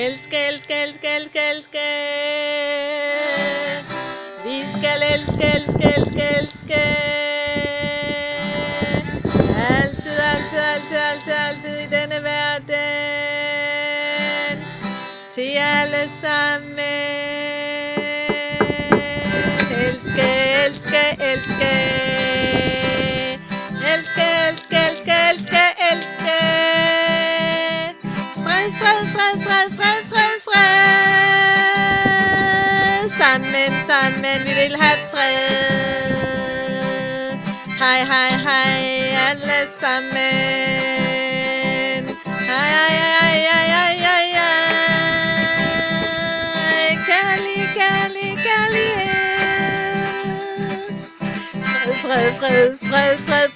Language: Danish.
Elske, elske, elske, elske, elske. Vi skal elske, elske, elske, elske. Altid, altid, altid, altid, altid i denne verden. Til alle sammen. Elske, elske, elske. Elske, elske, elske, elske, elske. Fred, fred, fred, fred, fred, fred, fred. Sammen, sammen, vi vil have fred. Hej, hej, hej, alle sammen. Hej, hej, hej, hej, hej, hej, hej. Kærlig, kærlig, kærlighed. Fred, fred, fred, fred, fred.